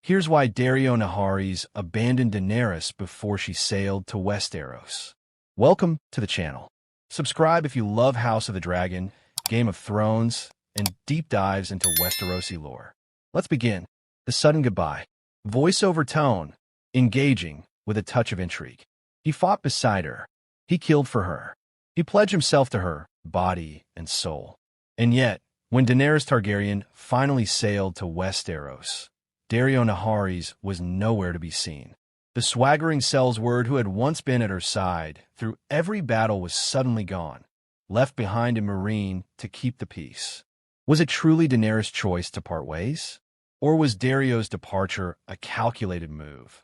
Here's why Daario Naharis abandoned Daenerys before she sailed to Westeros. Welcome to the channel. Subscribe if you love House of the Dragon, Game of Thrones, and deep dives into Westerosi lore. Let's begin. The sudden goodbye. Voiceover tone, engaging, with a touch of intrigue. He fought beside her. He killed for her. He pledged himself to her, body and soul. And yet, when Daenerys Targaryen finally sailed to Westeros, Daario Naharis was nowhere to be seen. The swaggering sellsword who had once been at her side through every battle was suddenly gone, left behind in Meereen to keep the peace. Was it truly Daenerys' choice to part ways? Or was Daario's departure a calculated move?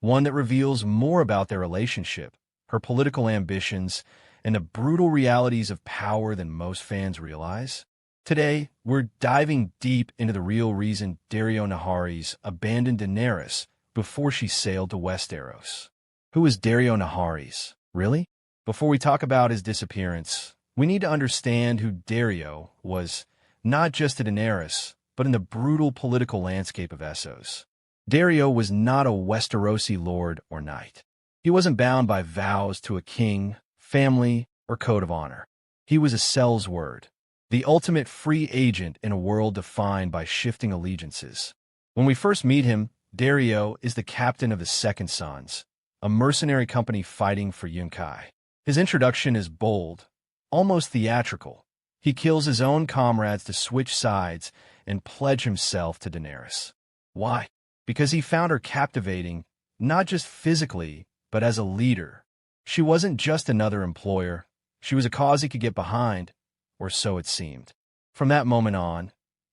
One that reveals more about their relationship, her political ambitions, and the brutal realities of power than most fans realize? Today, we're diving deep into the real reason Daario Naharis abandoned Daenerys before she sailed to Westeros. Who is Daario Naharis, really? Before we talk about his disappearance, we need to understand who Dario was, not just to Daenerys, but in the brutal political landscape of Essos. Dario was not a Westerosi lord or knight. He wasn't bound by vows to a king, family, or code of honor. He was a sellsword, the ultimate free agent in a world defined by shifting allegiances. When we first meet him, Dario is the captain of the Second Sons, a mercenary company fighting for Yunkai. His introduction is bold, almost theatrical. He kills his own comrades to switch sides and pledge himself to Daenerys. Why? Because he found her captivating, not just physically, but as a leader. She wasn't just another employer. She was a cause he could get behind, or so it seemed. From that moment on,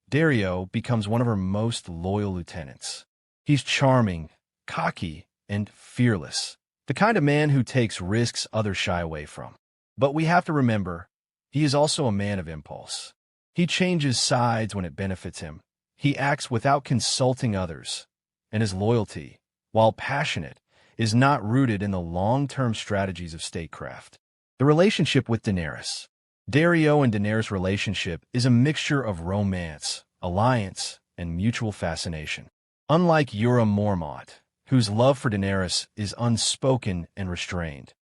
Dario becomes one of her most loyal lieutenants. He's charming, cocky, and fearless, the kind of man who takes risks others shy away from. But we have to remember, he is also a man of impulse. He changes sides when it benefits him. He acts without consulting others, and his loyalty, while passionate, is not rooted in the long-term strategies of statecraft. The relationship with Daenerys. Dario and Daenerys' relationship is a mixture of romance, alliance, and mutual fascination. Unlike Jorah Mormont, whose love for Daenerys is unspoken and restrained,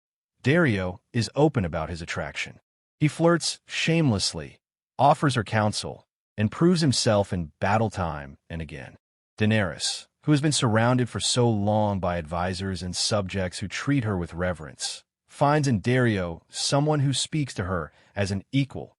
Dario is open about his attraction. He flirts shamelessly, offers her counsel, and proves himself in battle time and again. Daenerys, who has been surrounded for so long by advisors and subjects who treat her with reverence, finds in Dario someone who speaks to her as an equal,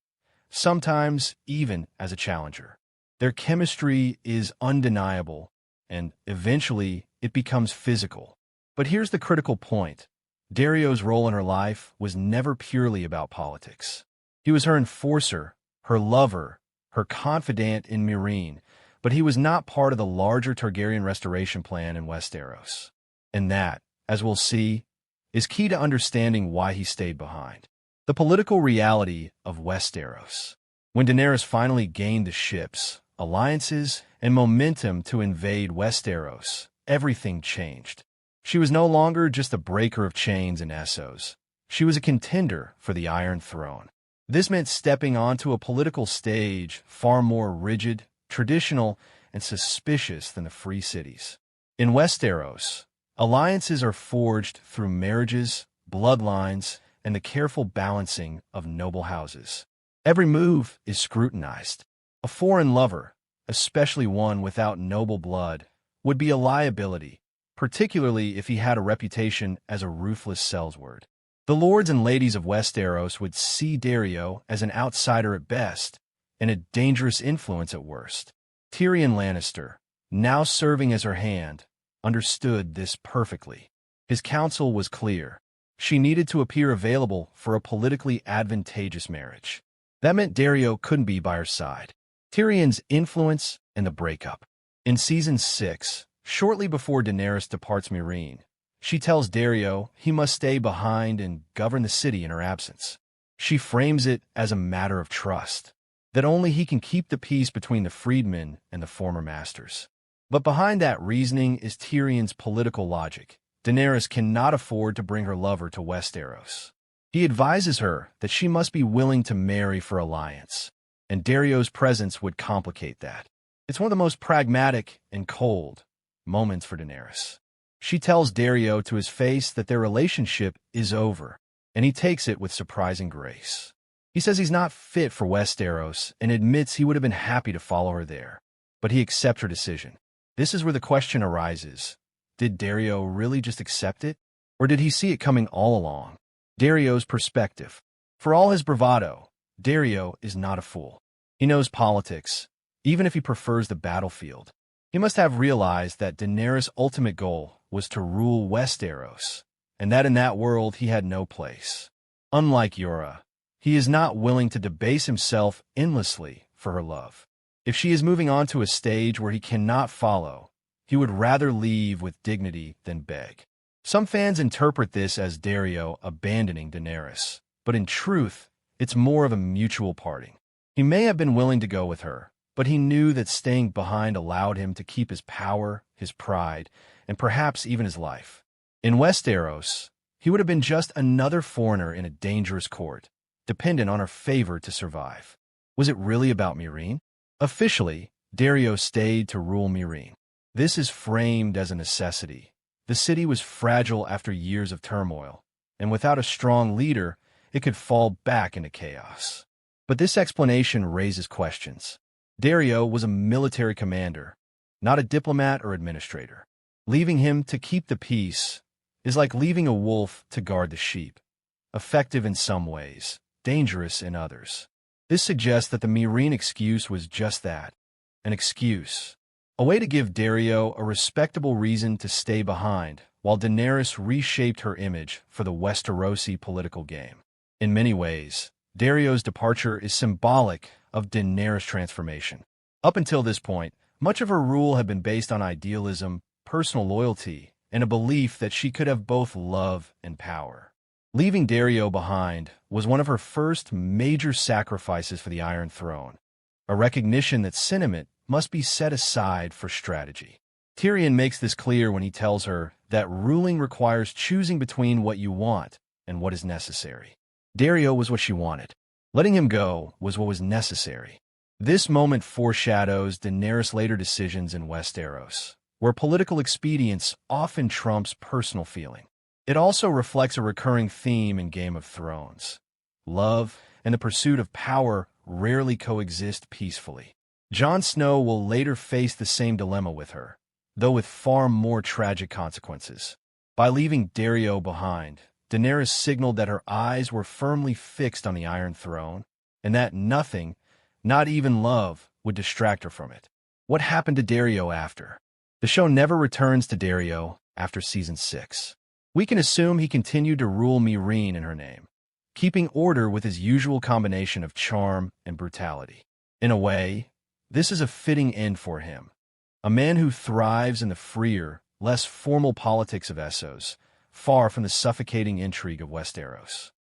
sometimes even as a challenger. Their chemistry is undeniable, and eventually it becomes physical. But here's the critical point. Dario's role in her life was never purely about politics. He was her enforcer, her lover, her confidant in Meereen, but he was not part of the larger Targaryen restoration plan in Westeros. And that, as we'll see, is key to understanding why he stayed behind. The political reality of Westeros. When Daenerys finally gained the ships, alliances, and momentum to invade Westeros, everything changed. She was no longer just a breaker of chains in Essos. She was a contender for the Iron Throne. This meant stepping onto a political stage far more rigid, traditional, and suspicious than the free cities. In Westeros, alliances are forged through marriages, bloodlines, and the careful balancing of noble houses. Every move is scrutinized. A foreign lover, especially one without noble blood, would be a liability, particularly if he had a reputation as a ruthless sellsword. The lords and ladies of Westeros would see Dario as an outsider at best and a dangerous influence at worst. Tyrion Lannister, now serving as her hand, understood this perfectly. His counsel was clear. She needed to appear available for a politically advantageous marriage. That meant Dario couldn't be by her side. Tyrion's influence and the breakup. In Season 6, shortly before Daenerys departs Meereen, she tells Dario he must stay behind and govern the city in her absence. She frames it as a matter of trust, that only he can keep the peace between the freedmen and the former masters. But behind that reasoning is Tyrion's political logic. Daenerys cannot afford to bring her lover to Westeros. He advises her that she must be willing to marry for alliance, and Dario's presence would complicate that. It's one of the most pragmatic and cold, moments for Daenerys. She tells Dario to his face that their relationship is over, and he takes it with surprising grace. He says he's not fit for Westeros and admits he would have been happy to follow her there, but he accepts her decision. This is where the question arises. Did Dario really just accept it, or did he see it coming all along? Dario's perspective. For all his bravado, Dario is not a fool. He knows politics, even if he prefers the battlefield. He must have realized that Daenerys' ultimate goal was to rule Westeros, and that in that world he had no place. Unlike Yura, he is not willing to debase himself endlessly for her love. If she is moving on to a stage where he cannot follow, he would rather leave with dignity than beg. Some fans interpret this as Dario abandoning Daenerys, but in truth, it's more of a mutual parting. He may have been willing to go with her, but he knew that staying behind allowed him to keep his power, his pride, and perhaps even his life. In Westeros, he would have been just another foreigner in a dangerous court, dependent on her favor to survive. Was it really about Meereen? Officially, Dario stayed to rule Meereen. This is framed as a necessity. The city was fragile after years of turmoil, and without a strong leader, it could fall back into chaos. But this explanation raises questions. Dario was a military commander, not a diplomat or administrator. Leaving him to keep the peace is like leaving a wolf to guard the sheep. Effective in some ways, dangerous in others. This suggests that the Meereen excuse was just that, an excuse. A way to give Dario a respectable reason to stay behind, while Daenerys reshaped her image for the Westerosi political game. In many ways, Dario's departure is symbolic of Daenerys' transformation. Up until this point, much of her rule had been based on idealism, personal loyalty, and a belief that she could have both love and power. Leaving Dario behind was one of her first major sacrifices for the Iron Throne, a recognition that sentiment must be set aside for strategy. Tyrion makes this clear when he tells her that ruling requires choosing between what you want and what is necessary. Dario was what she wanted. Letting him go was what was necessary. This moment foreshadows Daenerys' later decisions in Westeros, where political expedience often trumps personal feeling. It also reflects a recurring theme in Game of Thrones. Love and the pursuit of power rarely coexist peacefully. Jon Snow will later face the same dilemma with her, though with far more tragic consequences. By leaving Dario behind, Daenerys signaled that her eyes were firmly fixed on the Iron Throne, and that nothing, not even love, would distract her from it. What happened to Dario after? The show never returns to Dario after Season 6. We can assume he continued to rule Meereen in her name, keeping order with his usual combination of charm and brutality. In a way, this is a fitting end for him. A man who thrives in the freer, less formal politics of Essos, far from the suffocating intrigue of Westeros.